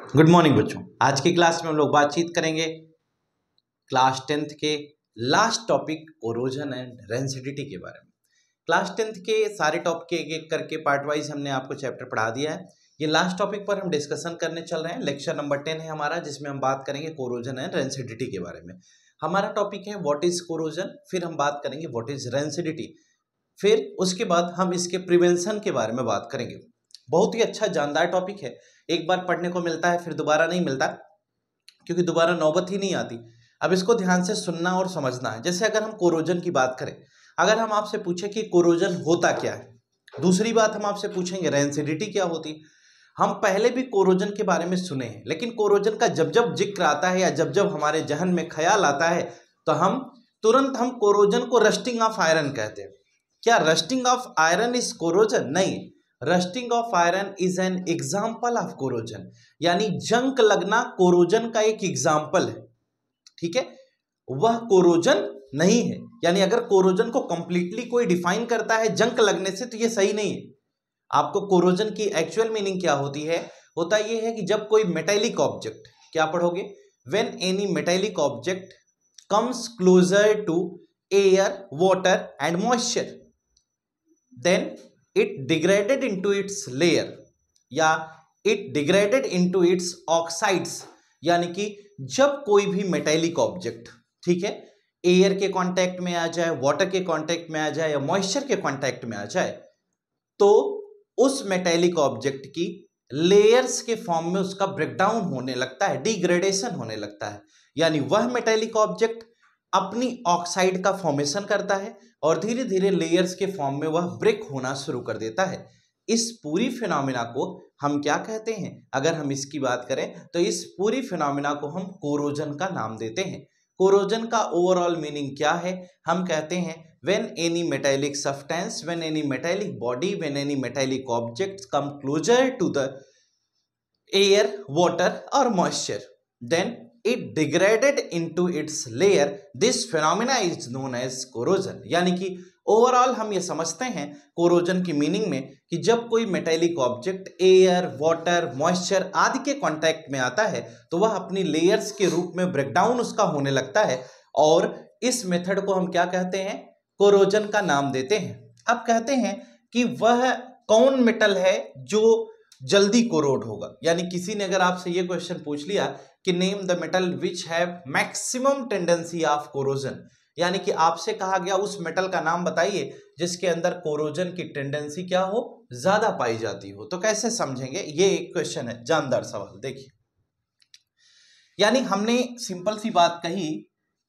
Good morning बच्चों। आज की क्लास में हम लोग बातचीत करेंगे क्लास 10th के last topic corrosion and rancidity के बारे में। क्लास 10th के सारे टॉपिक एक एक करके पार्ट वाइज हमने आपको चैप्टर पढ़ा दिया है। ये लास्ट टॉपिक पर हम डिस्कशन करने चल रहे हैं। लेक्चर नंबर 10 है हमारा, जिसमें हम बात करेंगे कोरोजन एंड रेंसिडिटी के बारे में। हमारा टॉपिक है व्हाट इज कोरोजन, फिर हम बात करेंगे व्हाट इज रेंसिडिटी, फिर उसके बाद हम इसके प्रिवेंशन के बारे में बात करेंगे। बहुत ही अच्छा जानदार टॉपिक है, एक बार पढ़ने को मिलता है फिर दोबारा नहीं मिलता, क्योंकि दोबारा नौबत ही नहीं आती। अब इसको ध्यान से सुनना और समझना है। जैसे अगर हम कोरोजन की बात करें, अगर हम आपसे पूछे कि कोरोजन होता क्या है, दूसरी बात हम आपसे पूछेंगे रेंसिडिटी क्या होती। हम पहले भी कोरोजन के बारे में सुने हैं, लेकिन कोरोजन का जब जब जिक्र आता है या जब जब हमारे जहन में ख्याल आता है तो हम तुरंत कोरोजन को रस्टिंग ऑफ आयरन कहते हैं। क्या rusting of iron is corrosion? नहीं, rusting of iron is an example of corrosion, यानी जंग लगना कोरोजन का एक एग्जाम्पल है। ठीक है, वह कोरोजन नहीं है। यानी अगर कोरोजन को कंप्लीटली कोई डिफाइन करता है जंग लगने से, तो ये सही नहीं है। आपको कोरोजन की एक्चुअल मीनिंग क्या होती है? होता यह है कि जब कोई मेटेलिक ऑब्जेक्ट, क्या पढ़ोगे, when any metallic object comes closer to air, water and moisture, then it degraded into its layer या it degraded into its oxides। यानी कि जब कोई भी मेटेलिक ऑब्जेक्ट, ठीक है, एयर के कांटेक्ट में आ जाए, वाटर के कांटेक्ट में आ जाए या मॉइस्चर के कांटेक्ट में आ जाए, तो उस मेटेलिक ऑब्जेक्ट की लेयर्स के फॉर्म में उसका ब्रेकडाउन होने लगता है, डिग्रेडेशन होने लगता है। यानी वह मेटेलिक ऑब्जेक्ट अपनी ऑक्साइड का फॉर्मेशन करता है और धीरे धीरे लेयर्स के फॉर्म में वह ब्रेक होना शुरू कर देता है। इस पूरी फिनोमिना को हम क्या कहते हैं? अगर हम इसकी बात करें तो इस पूरी फिनोमिना को हम कोरोजन का नाम देते हैं। कोरोजन का ओवरऑल मीनिंग क्या है? हम कहते हैं when any metallic substance, when any metallic body, when any metallic objects come closer to the air, water और moisture, then it degraded into its layer, this phenomena is known as corrosion। यानी कि overall हम ये समझते हैं corrosion की meaning में कि जब कोई metallic object air, water, moisture आदि के कांटेक्ट में आता है तो वह अपनी लेयर्स के रूप में ब्रेकडाउन उसका होने लगता है, और इस मेथड को हम क्या कहते हैं? कोरोजन का नाम देते हैं। अब कहते हैं कि वह कौन मेटल है जो जल्दी कोरोड होगा। यानी किसी ने अगर आपसे ये क्वेश्चन पूछ लिया कि name the metal which have maximum tendency of corrosion, यानी कि आपसे कहा गया उस मेटल का नाम बताइए जिसके अंदर कोरोजन की टेंडेंसी क्या हो, ज्यादा पाई जाती हो, तो कैसे समझेंगे? ये एक क्वेश्चन है, जानदार सवाल। देखिए, यानी हमने सिंपल सी बात कही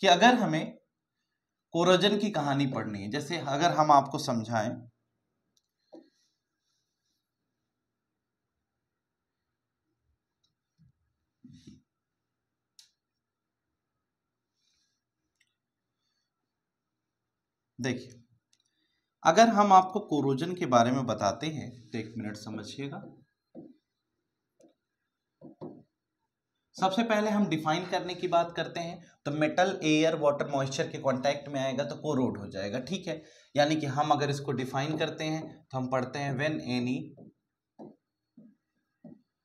कि अगर हमें कोरोजन की कहानी पढ़नी है, जैसे अगर हम आपको समझाएं, देखिए अगर हम आपको कोरोजन के बारे में बताते हैं तो एक मिनट समझिएगा। सबसे पहले हम डिफाइन करने की बात करते हैं, तो मेटल एयर, वाटर, मॉइस्चर के कांटेक्ट में आएगा तो कोरोड हो जाएगा। ठीक है, यानी कि हम अगर इसको डिफाइन करते हैं तो हम पढ़ते हैं when any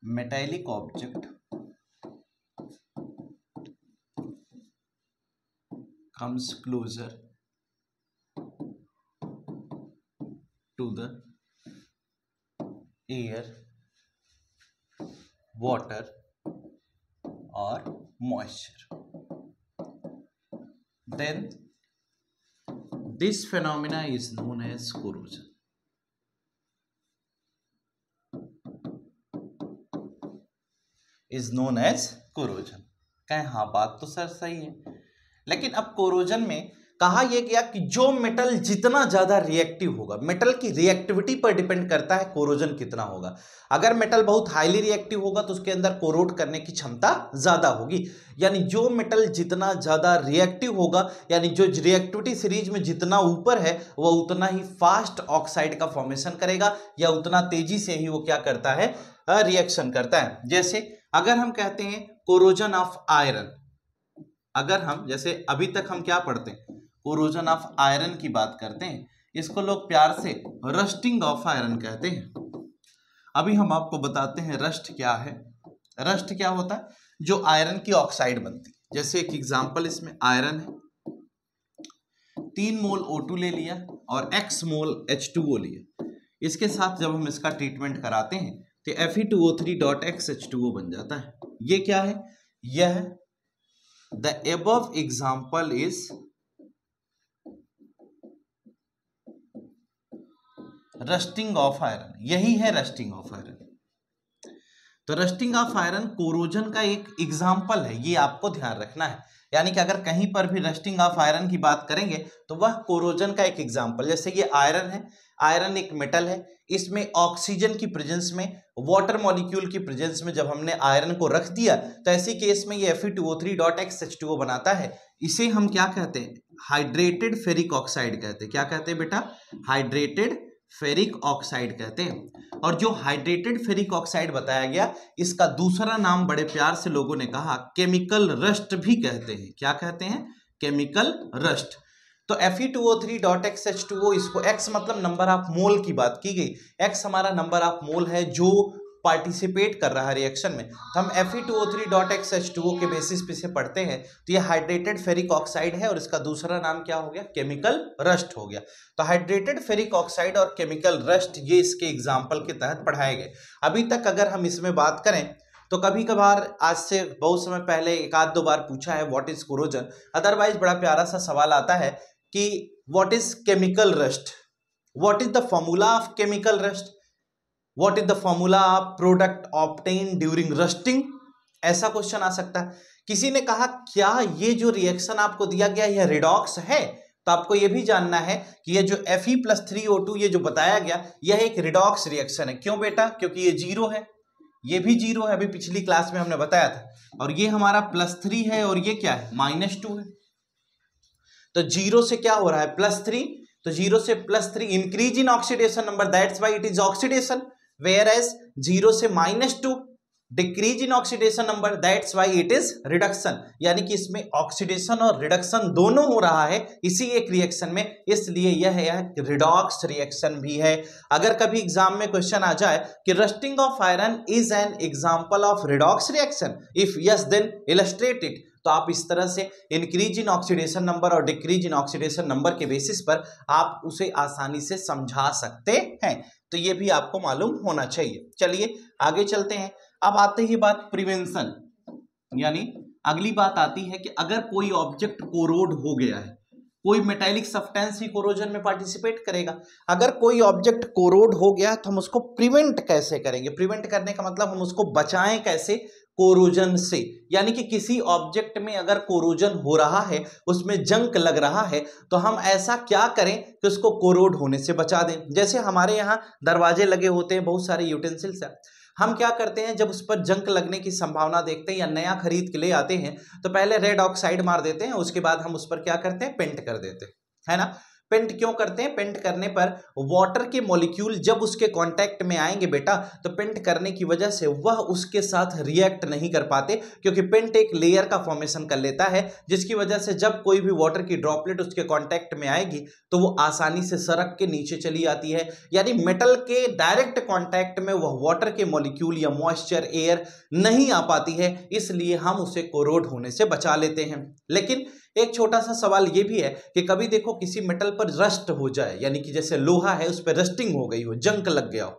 metallic object comes closer to the air, water or moisture, then this phenomena is known as corrosion। is known as corrosion। कहें हाँ, बात तो सर सही है, लेकिन अब कोरोजन में कहा यह गया कि जो मेटल जितना ज्यादा रिएक्टिव होगा, मेटल की रिएक्टिविटी पर डिपेंड करता है कोरोजन कितना होगा। अगर मेटल बहुत हाईली रिएक्टिव होगा तो उसके अंदर कोरोड करने की क्षमता ज्यादा होगी। यानी जो मेटल जितना ज्यादा रिएक्टिव होगा, यानी जो रिएक्टिविटी सीरीज में जितना ऊपर है, वह उतना ही फास्ट ऑक्साइड का फॉर्मेशन करेगा या उतना तेजी से ही वो क्या करता है, रिएक्शन करता है। जैसे अगर हम कहते हैं कोरोजन ऑफ आयरन, अगर हम जैसे अभी तक हम क्या पढ़ते हैं, कोरोजन ऑफ आयरन की बात करते हैं, इसको लोग प्यार से रस्टिंग ऑफ आयरन कहते हैं। अभी हम आपको बताते हैं रस्ट क्या है। रस्ट क्या होता है? जो आयरन की ऑक्साइड बनती है। जैसे एक एग्जांपल इसमें आयरन है, 3 मोल O2 ले लिया और x मोल H2O लिया। इसके साथ जब हम इसका ट्रीटमेंट कराते हैं तो Fe2O3.XH2O बन जाता है। ये क्या है? यह the above example is rusting of iron. यही है रस्टिंग ऑफ आयरन। तो रस्टिंग ऑफ आयरन कोरोजन का एक एग्जाम्पल है, ये आपको ध्यान रखना है। यानी कि अगर कहीं पर भी रस्टिंग ऑफ आयरन की बात करेंगे तो वह कोरोजन का एक एग्जाम्पल। जैसे ये आयरन है, आयरन एक मेटल है, इसमें ऑक्सीजन की प्रेजेंस में, वाटर मॉलिक्यूल की प्रेजेंस में जब हमने आयरन को रख दिया तो ऐसी केस में ये Fe2O3.XH2O बनाता है। इसे हम क्या कहते हैं? हाइड्रेटेड फेरिक ऑक्साइड कहते हैं। क्या कहते हैं बेटा? हाइड्रेटेड फेरिक ऑक्साइड कहते हैं। और जो हाइड्रेटेड फेरिक ऑक्साइड बताया गया, इसका दूसरा नाम बड़े प्यार से लोगों ने कहा केमिकल रस्ट भी कहते हैं। क्या कहते हैं? Chemical rust. तो Fe2O3.XH2O, इसको X मतलब नंबर ऑफ मोल की बात की गई, X हमारा नंबर ऑफ मोल है जो पार्टिसिपेट कर रहा है रिएक्शन में। तो हम Fe2O3.XH2O के बेसिस पे से पढ़ते हैं। तो ये हाइड्रेटेड फेरिक ऑक्साइड है और इसका दूसरा नाम क्या हो गया? केमिकल रस्ट हो गया। तो हाइड्रेटेड फेरिक ऑक्साइड और केमिकल रस्ट ये इसके एग्जाम्पल के तहत पढ़ाए गए। अभी तक अगर हम इसमें बात करें तो कभी कभार आज से बहुत समय पहले एक आध दो बार पूछा है व्हाट इज कोरोजन। अदरवाइज बड़ा प्यारा सा सवाल आता है कि what is chemical rust, what is the formula of chemical rust, what is the formula of product obtain during rusting. ऐसा क्वेश्चन आ सकता है। किसी ने कहा क्या ये जो रिएक्शन आपको दिया गया यह रिडॉक्स है? तो आपको यह भी जानना है कि ये जो Fe+3O2 ये जो बताया गया यह एक रिडॉक्स रिएक्शन है। क्यों बेटा? क्योंकि ये जीरो है, ये भी जीरो है, अभी पिछली क्लास में हमने बताया था। और ये हमारा +3 है और ये क्या है? -2 है। तो जीरो से क्या हो रहा है? +3। तो जीरो से +3 increase in oxidation number, that's why it is oxidation. Whereas zero से -2 decrease in oxidation number, that's why it is reduction. यानी कि इसमें ऑक्सीडेशन और रिडक्शन दोनों हो रहा है इसी एक रिएक्शन में, इसलिए यह रिडॉक्स रिएक्शन भी है। अगर कभी एग्जाम में क्वेश्चन आ जाए कि rusting of iron is an example of redox reaction, if yes then illustrate it, तो आप इस तरह से इंक्रीज इन ऑक्सीडेशन नंबर और डिक्रीज इन ऑक्सीडेशन नंबर के बेसिस पर आप उसे आसानी से समझा सकते हैं। तो ये भी आपको मालूम होना चाहिए। चलिए आगे चलते हैं। अब आते ही बात प्रिवेंशन, यानी अगली बात आती है कि अगर कोई ऑब्जेक्ट कोरोड हो गया है, कोई मेटालिक सब्सटेंस ही कोरोजन में पार्टिसिपेट करेगा। अगर कोई ऑब्जेक्ट कोरोड हो गया तो हम उसको प्रिवेंट कैसे करेंगे? प्रिवेंट करने का मतलब हम उसको बचाएं कैसे कोरोजन से। यानी कि किसी ऑब्जेक्ट में अगर कोरोजन हो रहा है, उसमें जंक लग रहा है, तो हम ऐसा क्या करें कि उसको कोरोड होने से बचा दें। जैसे हमारे यहाँ दरवाजे लगे होते हैं, बहुत सारे यूटेंसिल्स हैं, हम क्या करते हैं जब उस पर जंक लगने की संभावना देखते हैं या नया खरीद के ले आते हैं तो पहले रेड ऑक्साइड मार देते हैं, उसके बाद हम उस पर क्या करते हैं? पेंट कर देते हैं, है ना। पेंट क्यों करते हैं? पेंट करने पर वाटर के मॉलिक्यूल जब उसके कांटेक्ट में आएंगे बेटा, तो पेंट करने की वजह से वह उसके साथ रिएक्ट नहीं कर पाते, क्योंकि पेंट एक लेयर का फॉर्मेशन कर लेता है, जिसकी वजह से जब कोई भी वाटर की ड्रॉपलेट उसके कांटेक्ट में आएगी तो वो आसानी से सरक के नीचे चली आती है। यानी मेटल के डायरेक्ट कांटेक्ट में वह वाटर के मॉलिक्यूल या मॉइस्चर, एयर नहीं आ पाती है, इसलिए हम उसे कोरोड होने से बचा लेते हैं। लेकिन एक छोटा सा सवाल ये भी है कि कभी देखो किसी मेटल पर रस्ट हो जाए, यानी कि जैसे लोहा है उस पर रस्टिंग हो गई हो, जंक लग गया हो,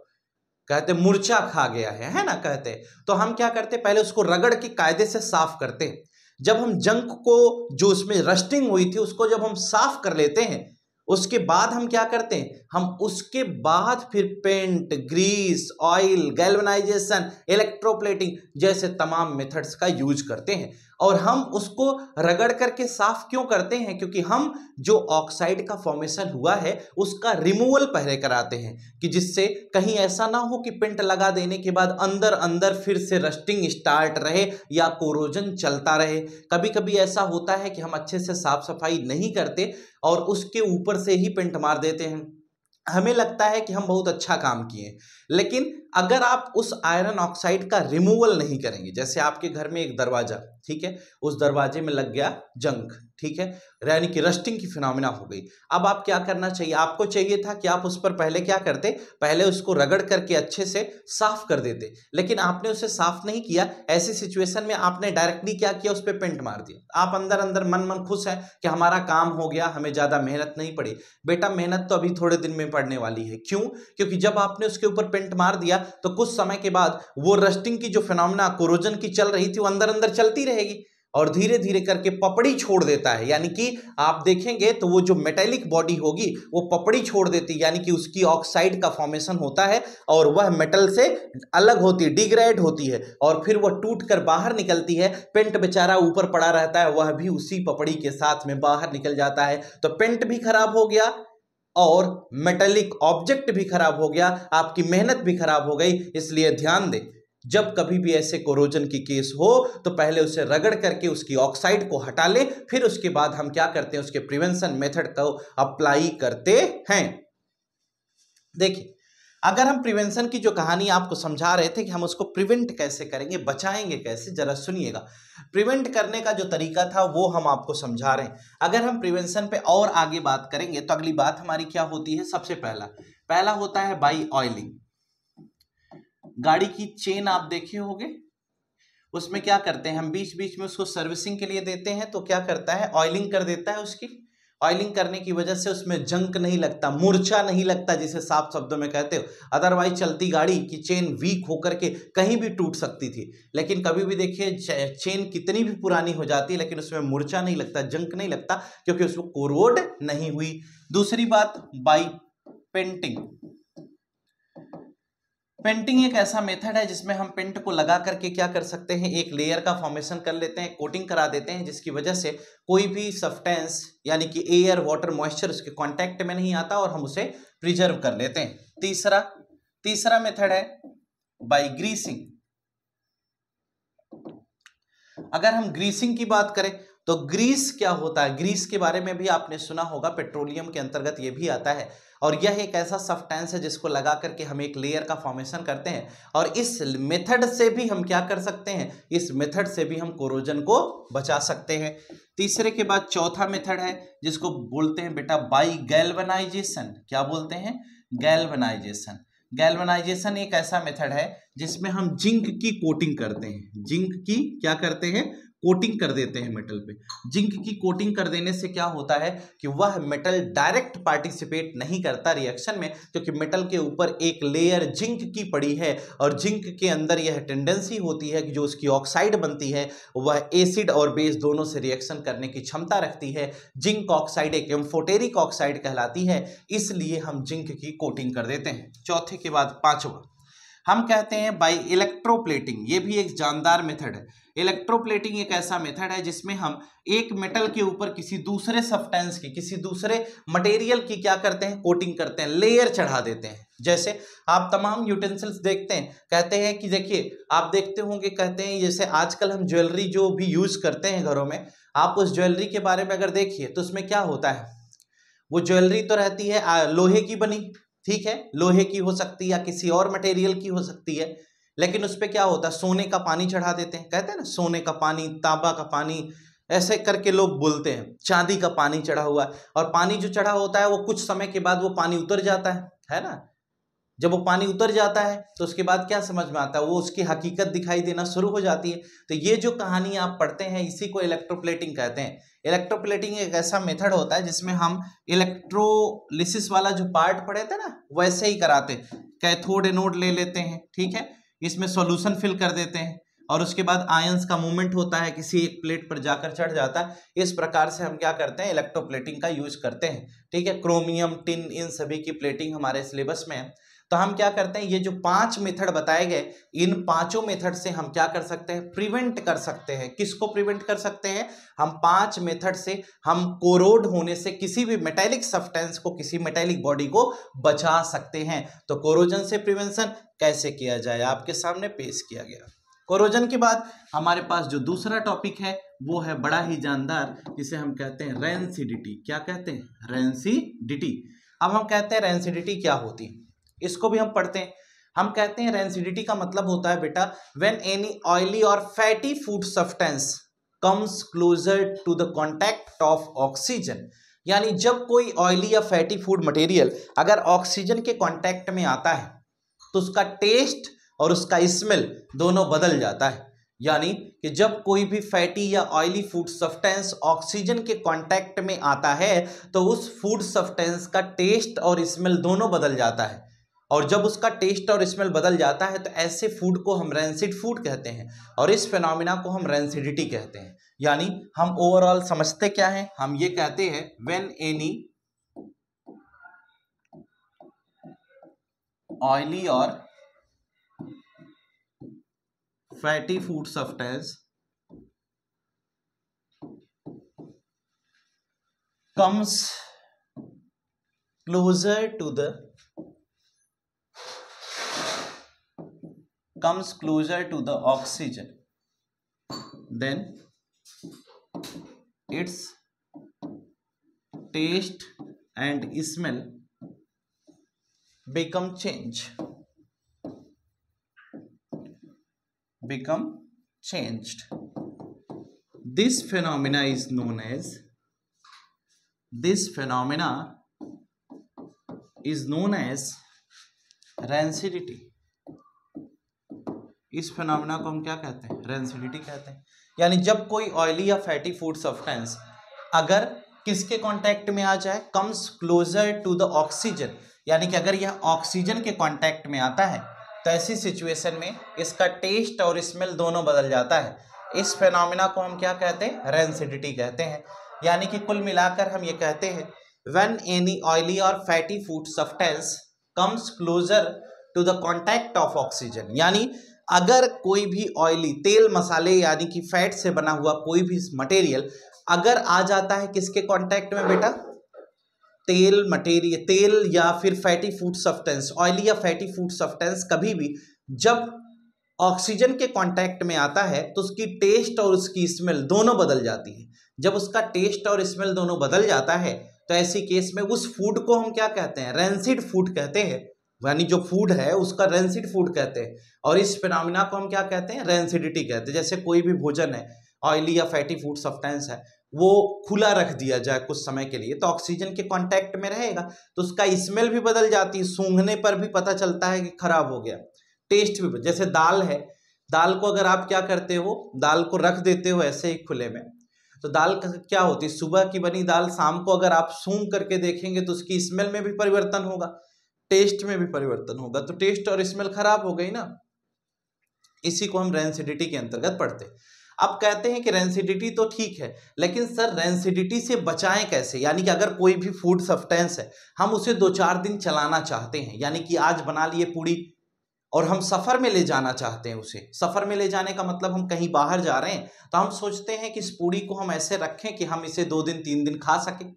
कहते मूर्छा खा गया है ना, कहते। तो हम क्या करते? पहले उसको रगड़ के कायदे से साफ करते हैं। जब हम जंक को, जो उसमें रस्टिंग हुई थी, उसको जब हम साफ कर लेते हैं, उसके बाद हम क्या करते हैं? हम उसके बाद फिर paint, grease, oil, galvanization, electroplating जैसे तमाम मेथड्स का यूज करते हैं। और हम उसको रगड़ करके साफ क्यों करते हैं? क्योंकि हम जो ऑक्साइड का फॉर्मेशन हुआ है उसका रिमूवल पहले कराते हैं, कि जिससे कहीं ऐसा ना हो कि पेंट लगा देने के बाद अंदर अंदर फिर से रस्टिंग स्टार्ट रहे या कोरोजन चलता रहे। कभी कभी ऐसा होता है कि हम अच्छे से साफ सफाई नहीं करते और उसके ऊपर से ही पेंट मार देते हैं। हमें लगता है कि हम बहुत अच्छा काम किए, लेकिन अगर आप उस आयरन ऑक्साइड का रिमूवल नहीं करेंगे, जैसे आपके घर में एक दरवाजा, ठीक है, उस दरवाजे में लग गया जंग, ठीक है, यानी कि रस्टिंग की फिनोमिना हो गई। अब आप क्या करना चाहिए, आपको चाहिए था कि आप उस पर पहले क्या करते, पहले उसको रगड़ करके अच्छे से साफ कर देते, लेकिन आपने उसे साफ नहीं किया। ऐसी सिचुएशन में आपने डायरेक्टली क्या किया, उस पर पेंट मार दिया। आप अंदर अंदर मन मन खुश है कि हमारा काम हो गया, हमें ज्यादा मेहनत नहीं पड़ी। बेटा मेहनत तो अभी थोड़े दिन में पड़ने वाली है। क्यों? क्योंकि जब आपने उसके ऊपर पेंट मार दिया तो कुछ समय के बाद वो रस्टिंग की जो फिनोमिना कोरोजन की चल रही थी वो अंदर अंदर चलती रहेगी और धीरे धीरे करके पपड़ी छोड़ देता है। यानी कि आप देखेंगे तो वो जो मेटेलिक बॉडी होगी वो पपड़ी छोड़ देती है, यानी कि उसकी ऑक्साइड का फॉर्मेशन होता है और वह मेटल से अलग होती है, डिग्रेड होती है और फिर वह टूट कर बाहर निकलती है। पेंट बेचारा ऊपर पड़ा रहता है, वह भी उसी पपड़ी के साथ में बाहर निकल जाता है। तो पेंट भी खराब हो गया और मेटेलिक ऑब्जेक्ट भी खराब हो गया, आपकी मेहनत भी खराब हो गई। इसलिए ध्यान दें, जब कभी भी ऐसे कोरोजन की केस हो तो पहले उसे रगड़ करके उसकी ऑक्साइड को हटा लें, फिर उसके बाद हम क्या करते हैं, उसके प्रिवेंशन मेथड को अप्लाई करते हैं। देखिए, अगर हम प्रिवेंशन की जो कहानी आपको समझा रहे थे कि हम उसको प्रिवेंट कैसे करेंगे, बचाएंगे कैसे, जरा सुनिएगा। प्रिवेंट करने का जो तरीका था वो हम आपको समझा रहे हैं। अगर हम प्रिवेंशन पे और आगे बात करेंगे तो अगली बात हमारी क्या होती है, सबसे पहला होता है बाई ऑयलिंग। गाड़ी की चेन आप देखे होंगे, उसमें क्या करते हैं हम, बीच बीच में उसको सर्विसिंग के लिए देते हैं तो क्या करता है, ऑयलिंग कर देता है। उसकी ऑयलिंग करने की वजह से उसमें जंक नहीं लगता, मूर्छा नहीं लगता, जिसे साफ शब्दों में कहते हो। अदरवाइज चलती गाड़ी की चेन वीक होकर के कहीं भी टूट सकती थी, लेकिन कभी भी देखिए चेन कितनी भी पुरानी हो जाती है लेकिन उसमें मूर्छा नहीं लगता, जंक नहीं लगता, क्योंकि उसको कोरोड नहीं हुई। दूसरी बात, बाई पेंटिंग। पेंटिंग एक ऐसा मेथड है जिसमें हम पेंट को लगा करके क्या कर सकते हैं, एक लेयर का फॉर्मेशन कर लेते हैं, कोटिंग करा देते हैं, जिसकी वजह से कोई भी सब्सटेंस यानी कि एयर, वाटर, मॉइस्चर उसके कांटेक्ट में नहीं आता और हम उसे प्रिजर्व कर लेते हैं। तीसरा मेथड है बाय ग्रीसिंग। अगर हम ग्रीसिंग की बात करें तो ग्रीस क्या होता है, ग्रीस के बारे में भी आपने सुना होगा, पेट्रोलियम के अंतर्गत ये भी आता है और यह एक ऐसा सब्सटेंस है जिसको लगा करके हम एक लेयर का फॉर्मेशन करते हैं और इस मेथड से भी हम क्या कर सकते हैं, इस मेथड से भी हम कोरोजन को बचा सकते हैं। तीसरे के बाद चौथा मेथड है जिसको बोलते हैं बेटा बाई गैल्वेनाइजेशन। क्या बोलते हैं, गैल्वेनाइजेशन। गैल्वेनाइजेशन एक ऐसा मेथड है जिसमें हम जिंक की कोटिंग करते हैं, जिंक की क्या करते हैं, कोटिंग कर देते हैं मेटल पे। जिंक की कोटिंग कर देने से क्या होता है कि वह मेटल डायरेक्ट पार्टिसिपेट नहीं करता रिएक्शन में, क्योंकि मेटल के ऊपर एक लेयर जिंक की पड़ी है और जिंक के अंदर यह टेंडेंसी होती है कि जो उसकी ऑक्साइड बनती है वह एसिड और बेस दोनों से रिएक्शन करने की क्षमता रखती है। जिंक ऑक्साइड एक एम्फोटेरिक ऑक्साइड कहलाती है, इसलिए हम जिंक की कोटिंग कर देते हैं। चौथे के बाद पांचवा हम कहते हैं बाई इलेक्ट्रोप्लेटिंग। ये भी एक जानदार मेथड है। इलेक्ट्रोप्लेटिंग एक ऐसा मेथड है जिसमें हम एक मेटल के ऊपर किसी दूसरे सब्सटेंस की, किसी दूसरे मटेरियल की क्या करते हैं, कोटिंग करते हैं, लेयर चढ़ा देते हैं। जैसे आप तमाम यूटेंसिल्स देखते हैं, कहते हैं कि देखिए आप देखते होंगे, कहते हैं जैसे आजकल हम ज्वेलरी जो भी यूज करते हैं घरों में, आप उस ज्वेलरी के बारे में अगर देखिए तो उसमें क्या होता है, वो ज्वेलरी तो रहती है लोहे की बनी, ठीक है, लोहे की हो सकती है या किसी और मटेरियल की हो सकती है, लेकिन उस पर क्या होता है, सोने का पानी चढ़ा देते हैं। कहते हैं ना सोने का पानी, तांबा का पानी, ऐसे करके लोग बोलते हैं। चांदी का पानी चढ़ा हुआ, और पानी जो चढ़ा होता है वो कुछ समय के बाद वो पानी उतर जाता है ना। जब वो पानी उतर जाता है तो उसके बाद क्या समझ में आता है, वो उसकी हकीकत दिखाई देना शुरू हो जाती है। तो ये जो कहानी आप पढ़ते हैं इसी को इलेक्ट्रोप्लेटिंग कहते हैं। इलेक्ट्रोप्लेटिंग एक ऐसा मेथड होता है जिसमें हम इलेक्ट्रोलिसिस वाला जो पार्ट पढ़े थे ना वैसे ही कराते, कैथोड एनोड ले लेते हैं, ठीक है, इसमें सॉल्यूशन फिल कर देते हैं और उसके बाद आयंस का मूवमेंट होता है, किसी एक प्लेट पर जाकर चढ़ जाता है। इस प्रकार से हम क्या करते हैं, इलेक्ट्रोप्लेटिंग का यूज करते हैं, ठीक है। क्रोमियम, टिन, इन सभी की प्लेटिंग हमारे सिलेबस में है। तो हम क्या करते हैं, ये जो 5 मेथड बताए गए, इन पांचों मेथड से हम क्या कर सकते हैं, प्रिवेंट कर सकते हैं। किसको प्रिवेंट कर सकते हैं, हम 5 मेथड से हम कोरोड होने से किसी भी मेटेलिक सब्सटेंस को, किसी मेटेलिक बॉडी को बचा सकते हैं। तो कोरोजन से प्रिवेंशन कैसे किया जाए आपके सामने पेश किया गया। कोरोजन के बाद हमारे पास जो दूसरा टॉपिक है वो है बड़ा ही जानदार, जिसे हम कहते हैं रेंसिडिटी। क्या कहते हैं, रेंसिडिटी। अब हम कहते हैं रेंसिडिटी क्या होती है, इसको भी हम पढ़ते हैं। हम कहते हैं रेंसिडिटी का मतलब होता है बेटा व्हेन एनी ऑयली और fatty food substance comes closer to the contact of oxygen, यानी जब कोई ऑयली या फैटी फूड मटेरियल अगर ऑक्सीजन के कॉन्टैक्ट में आता है तो उसका टेस्ट और उसका स्मेल दोनों बदल जाता है। यानी कि जब कोई भी फैटी या ऑयली फूड सब्सटेंस ऑक्सीजन के कांटेक्ट में आता है तो उस फूड सब्सटेंस का टेस्ट और स्मेल दोनों बदल जाता है, और जब उसका टेस्ट और स्मेल बदल जाता है तो ऐसे फूड को हम रेंसिड फूड कहते हैं और इस फिनोमिना को हम रेंसिडिटी कहते हैं। यानी हम ओवरऑल समझते क्या हैं, हम ये कहते हैं व्हेन एनी ऑयली और fatty food substance comes closer to the oxygen, then its taste and smell become changed. This phenomena is known as rancidity. इस फिनोमिना को हम क्या कहते हैं, रेंसिडिटी कहते हैं। यानी जब कोई ऑयली या फैटी फूड सब्सटेंस अगर किसके कांटेक्ट में आ जाए, comes closer to the oxygen, यानी कि अगर यह ऑक्सीजन के कांटेक्ट में आता है तो ऐसी सिचुएशन में इसका टेस्ट और स्मेल दोनों बदल जाता है। इस फिनोमिना को हम क्या कहते हैं, रेंसिडिटी कहते हैं। यानी कि कुल मिलाकर हम ये कहते हैं व्हेन एनी ऑयली और fatty food substance comes closer to the contact of oxygen, यानी अगर कोई भी ऑयली तेल मसाले यानी कि फैट से बना हुआ कोई भी मटेरियल अगर आ जाता है किसके कांटेक्ट में बेटा, तेल या फिर फैटी फूड सब्सटेंस, ऑयली या फैटी फूड सब्सटेंस कभी भी जब ऑक्सीजन के कांटेक्ट में आता है तो उसकी टेस्ट और उसकी स्मेल दोनों बदल जाती है। जब उसका टेस्ट और स्मेल दोनों बदल जाता है तो ऐसी केस में उस फूड को हम क्या कहते हैं, रेंसिड फूड कहते हैं। यानी जो फूड है उसका रेंसिड फूड कहते हैं और इस फिनोमिना को हम क्या कहते हैं, रेंसिडिटी कहते हैं। जैसे कोई भी भोजन है ऑयली या फैटी फूड सब्सटेंस है वो खुला रख दिया जाए कुछ समय के लिए तो ऑक्सीजन के कांटेक्ट में रहेगा तो उसका स्मेल भी बदल जाती है, सूंघने पर भी पता चलता है कि खराब हो गया, टेस्ट भी। जैसे दाल है, दाल को अगर आप क्या करते हो, दाल को रख देते हो ऐसे ही खुले में तो दाल क्या होती है, सुबह की बनी दाल शाम को अगर आप सूंघ करके देखेंगे तो उसकी स्मेल में भी परिवर्तन होगा, टेस्ट में भी परिवर्तन होगा, तो टेस्ट और स्मेल खराब हो गई ना। इसी को हम रेंसिडिटी के अंतर्गत पढ़ते हैं। अब कहते हैं कि रेंसिडिटी तो ठीक है लेकिन सर रेंसिडिटी से बचाएं कैसे, यानी कि अगर कोई भी फूड सब्सटेंस है हम उसे 2-4 दिन चलाना चाहते हैं, यानी कि आज बना लिए पूड़ी और हम सफ़र में ले जाना चाहते हैं उसे, सफ़र में ले जाने का मतलब हम कहीं बाहर जा रहे हैं तो हम सोचते हैं कि इस पूड़ी को हम ऐसे रखें कि हम इसे 2 दिन 3 दिन खा सकें।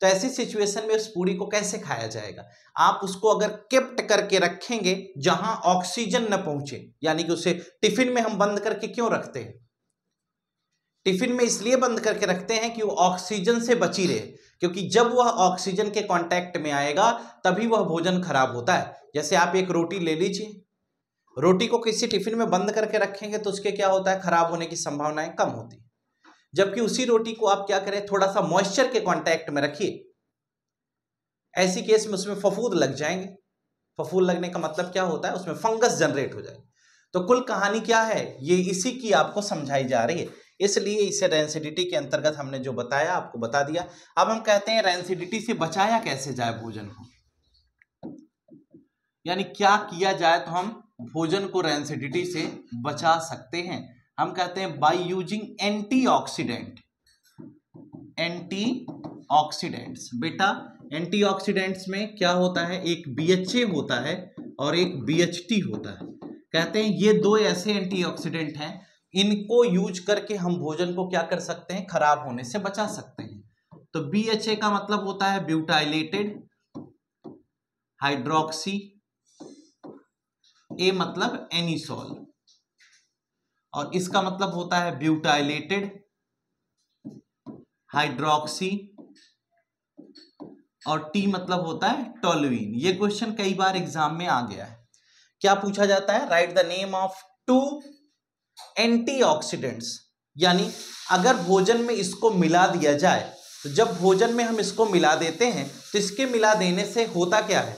तो ऐसी सिचुएशन में उस पूड़ी को कैसे खाया जाएगा, आप उसको अगर केप्ट करके रखेंगे जहां ऑक्सीजन न पहुंचे, यानी कि उसे टिफिन में हम बंद करके क्यों रखते हैं, टिफिन में इसलिए बंद करके रखते हैं कि वो ऑक्सीजन से बची रहे, क्योंकि जब वह ऑक्सीजन के कांटेक्ट में आएगा तभी वह भोजन खराब होता है। जैसे आप एक रोटी ले लीजिए, रोटी को किसी टिफिन में बंद करके रखेंगे तो उसके क्या होता है, खराब होने की संभावनाएं कम होती है। जबकि उसी रोटी को आप क्या करें, थोड़ा सा मॉइस्चर के कांटेक्ट में रखिए, ऐसी केस में उसमें फफूंद लग जाएंगे। फफूंद लगने का मतलब क्या होता है, उसमें फंगस जनरेट हो जाएगी। तो कुल कहानी क्या है, ये इसी की आपको समझाई जा रही है, इसलिए इसे रेंसिडिटी के अंतर्गत हमने जो बताया आपको बता दिया। अब हम कहते हैं रेंसिडिटी से बचाया कैसे जाए भोजन को, यानी क्या किया जाए तो हम भोजन को रेंसिडिटी से बचा सकते हैं। हम कहते हैं बाय यूजिंग एंटीऑक्सीडेंट्स। बेटा एंटीऑक्सीडेंट्स में क्या होता है, एक BHA होता है और एक BHT होता है। कहते हैं ये 2 ऐसे एंटीऑक्सीडेंट हैं, इनको यूज करके हम भोजन को क्या कर सकते हैं, खराब होने से बचा सकते हैं। तो BHA का मतलब होता है ब्यूटाइलेटेड हाइड्रोक्सी, A मतलब एनिसोल, और इसका मतलब होता है ब्यूटाइलेटेड हाइड्रोक्सी, और T मतलब होता है टोलुइन। ये क्वेश्चन कई बार एग्जाम में आ गया है क्या पूछा जाता है, right the name of 2 antioxidants, यानी अगर भोजन में इसको मिला दिया जाए, तो जब भोजन में हम इसको मिला देते हैं तो इसके मिला देने से होता क्या है,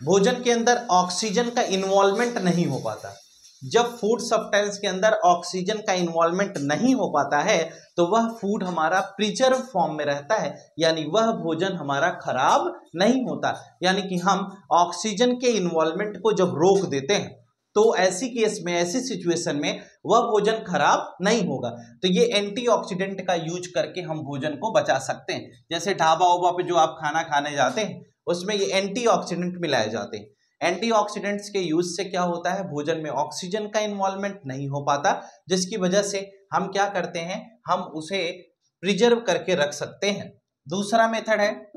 भोजन के अंदर ऑक्सीजन का इन्वॉल्वमेंट नहीं हो पाता। जब फूड सब्सटेंस के अंदर ऑक्सीजन का इन्वॉल्वमेंट नहीं हो पाता है तो वह फूड हमारा प्रिजर्व फॉर्म में रहता है, यानी वह भोजन हमारा खराब नहीं होता। यानी कि हम ऑक्सीजन के इन्वॉल्वमेंट को जब रोक देते हैं तो ऐसी केस में, ऐसी सिचुएशन में वह भोजन खराब नहीं होगा। तो ये एंटीऑक्सीडेंट का यूज करके हम भोजन को बचा सकते हैं। जैसे ढाबा उबा पे जो आप खाना खाने जाते हैं उसमें ये एंटीऑक्सीडेंट मिलाए जाते हैं। एंटीऑक्सीडेंट्स के यूज से क्या होता है, भोजन में ऑक्सीजन का इन्वॉल्वमेंट नहीं हो पाता, जिसकी वजह से हम क्या करते हैं, हम उसे प्रिजर्व करके रख सकते हैं। दूसरा मेथड है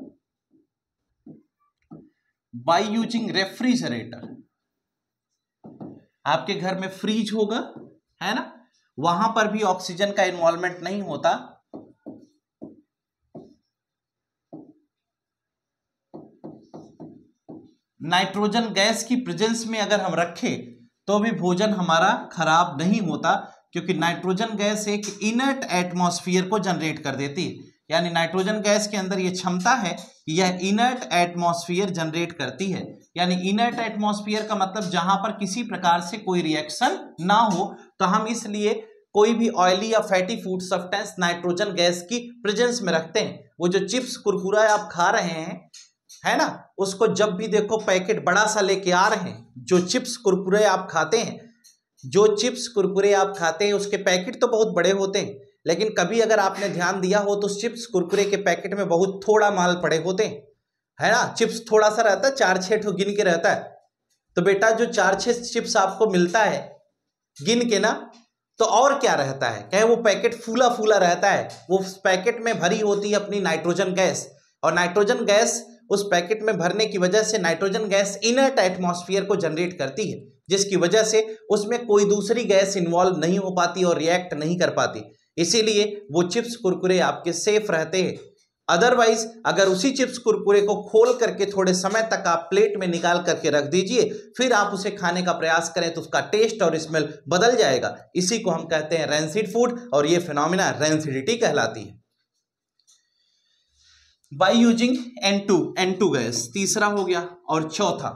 बाय यूजिंग रेफ्रिजरेटर। आपके घर में फ्रीज होगा, है ना, वहां पर भी ऑक्सीजन का इन्वॉल्वमेंट नहीं होता, नाइट्रोजन गैस की प्रेजेंस में अगर हम रखें तो भी भोजन हमारा खराब नहीं होता, क्योंकि नाइट्रोजन गैस एक इनर्ट एटमॉस्फेयर को जनरेट कर देती है। यानी नाइट्रोजन गैस के अंदर ये क्षमता है कि यह इनर्ट एटमॉस्फेयर जनरेट करती है। यानी इनर्ट एटमॉस्फेयर का मतलब जहां पर किसी प्रकार से कोई रिएक्शन ना हो, तो हम इसलिए कोई भी ऑयली या fatty food substance nitrogen gas की प्रेजेंस में रखते हैं। वो जो चिप्स कुरकुरा आप खा रहे हैं, है ना, उसको जब भी देखो पैकेट बड़ा सा लेके आ रहे हैं, जो चिप्स कुरकुरे आप खाते हैं, जो चिप्स कुरकुरे आप खाते हैं उसके पैकेट तो बहुत बड़े होते हैं, लेकिन कभी अगर आपने ध्यान दिया हो तो चिप्स कुरकुरे के पैकेट में बहुत थोड़ा माल पड़े होते हैं, है ना। चिप्स थोड़ा सा रहता है, 4-6 ठो गिन के रहता है। तो बेटा जो 4-6 चिप्स आपको मिलता है गिन के ना, तो और क्या रहता है, कहे वो पैकेट फूला फूला रहता है, वो पैकेट में भरी होती है अपनी नाइट्रोजन गैस, और नाइट्रोजन गैस उस पैकेट में भरने की वजह से नाइट्रोजन गैस इनर्ट एटमॉस्फेयर को जनरेट करती है, जिसकी वजह से उसमें कोई दूसरी गैस इन्वॉल्व नहीं हो पाती और रिएक्ट नहीं कर पाती। इसीलिए वो चिप्स कुरकुरे आपके सेफ रहते हैं। अदरवाइज अगर उसी चिप्स कुरकुरे को खोल करके थोड़े समय तक आप प्लेट में निकाल करके रख दीजिए, फिर आप उसे खाने का प्रयास करें तो उसका टेस्ट और स्मेल बदल जाएगा। इसी को हम कहते हैं रैंसिड फूड, और ये फिनोमिना रैंसिडिटी कहलाती है। बाय यूजिंग N2 गैस तीसरा हो गया। और चौथा,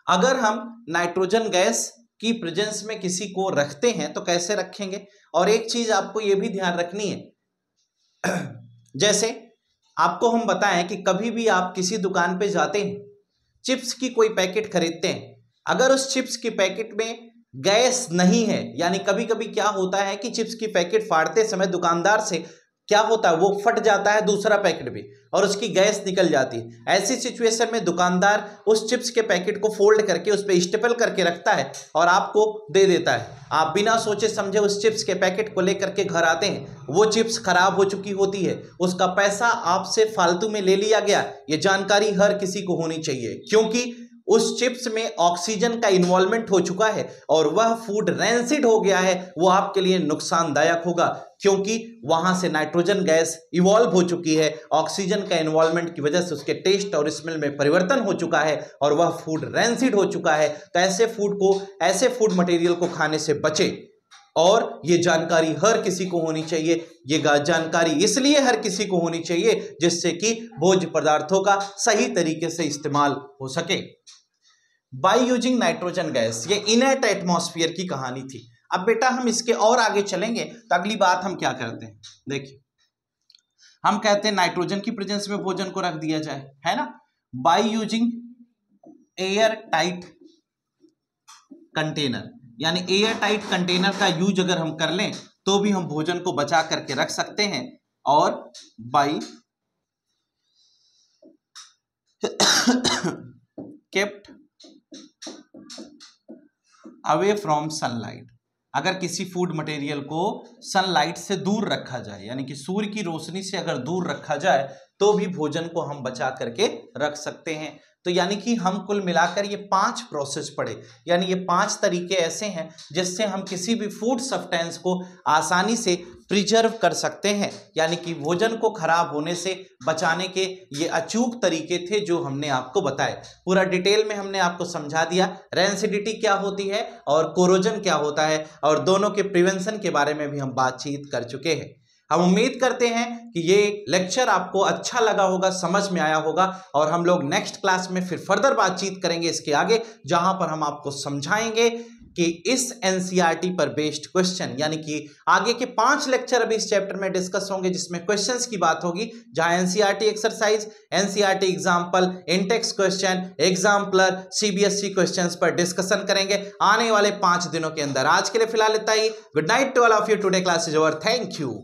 अगर हम नाइट्रोजन गैस की प्रेजेंस में किसी को रखते हैं तो कैसे रखेंगे। और एक चीज आपको यह भी ध्यान रखनी है, जैसे आपको हम बताएं कि कभी भी आप किसी दुकान पे जाते हैं, चिप्स की कोई पैकेट खरीदते हैं, अगर उस चिप्स की पैकेट में गैस नहीं है, यानी कभी कभी क्या होता है कि चिप्स की पैकेट फाड़ते समय दुकानदार से क्या होता है, वो फट जाता है दूसरा पैकेट भी और उसकी गैस निकल जाती है। ऐसी सिचुएशन में दुकानदार उस चिप्स के पैकेट को फोल्ड करके उस पर स्टेपल करके रखता है और आपको दे देता है। आप बिना सोचे समझे उस चिप्स के पैकेट को लेकर के घर आते हैं, वो चिप्स खराब हो चुकी होती है, उसका पैसा आपसे फालतू में ले लिया गया। ये जानकारी हर किसी को होनी चाहिए, क्योंकि उस चिप्स में ऑक्सीजन का इन्वॉल्वमेंट हो चुका है और वह फूड रैंसिड हो गया है, वो आपके लिए नुकसानदायक होगा, क्योंकि वहां से नाइट्रोजन गैस इवॉल्व हो चुकी है, ऑक्सीजन का इन्वॉल्वमेंट की वजह से उसके टेस्ट और स्मेल में परिवर्तन हो चुका है और वह फूड रैंसिड हो चुका है। तो ऐसे फूड मटेरियल को खाने से बचे, और ये जानकारी हर किसी को होनी चाहिए। ये जानकारी इसलिए हर किसी को होनी चाहिए जिससे कि भोज्य पदार्थों का सही तरीके से इस्तेमाल हो सके। बाय यूजिंग नाइट्रोजन गैस, ये इनर्ट एटमॉस्फेयर की कहानी थी। अब बेटा हम इसके और आगे चलेंगे तो अगली बात हम क्या करते हैं, देखिए हम कहते हैं नाइट्रोजन की प्रेजेंस में भोजन को रख दिया जाए, है ना, by using air tight container. यानी एयर टाइट कंटेनर का यूज अगर हम कर लें तो भी हम भोजन को बचा करके रख सकते हैं। और by kept away from sunlight, अगर किसी फूड मटेरियल को सनलाइट से दूर रखा जाए, यानी कि सूर्य की रोशनी से अगर दूर रखा जाए तो भी भोजन को हम बचा करके रख सकते हैं। तो यानी कि हम कुल मिलाकर ये 5 प्रोसेस पढ़े, यानी ये 5 तरीके ऐसे हैं जिससे हम किसी भी फूड सब्सटेंस को आसानी से प्रिजर्व कर सकते हैं, यानी कि भोजन को खराब होने से बचाने के ये अचूक तरीके थे जो हमने आपको बताए। पूरा डिटेल में हमने आपको समझा दिया रेंसिडिटी क्या होती है और कोरोजन क्या होता है, और दोनों के प्रिवेंशन के बारे में भी हम बातचीत कर चुके हैं। हम उम्मीद करते हैं कि ये लेक्चर आपको अच्छा लगा होगा, समझ में आया होगा, और हम लोग नेक्स्ट क्लास में फिर फर्दर बातचीत करेंगे इसके आगे, जहां पर हम आपको समझाएंगे कि इस एनसीईआरटी पर बेस्ड क्वेश्चन, यानी कि आगे के 5 लेक्चर अभी इस चैप्टर में डिस्कस होंगे जिसमें क्वेश्चंस की बात होगी, जहां NCERT exercise, NCERT example, Intex question, exemplar, CBSE questions पर डिस्कशन करेंगे आने वाले 5 दिनों के अंदर। आज के लिए फिलहाल इतना ही। Good night to all of you. Today class is over. Thank you.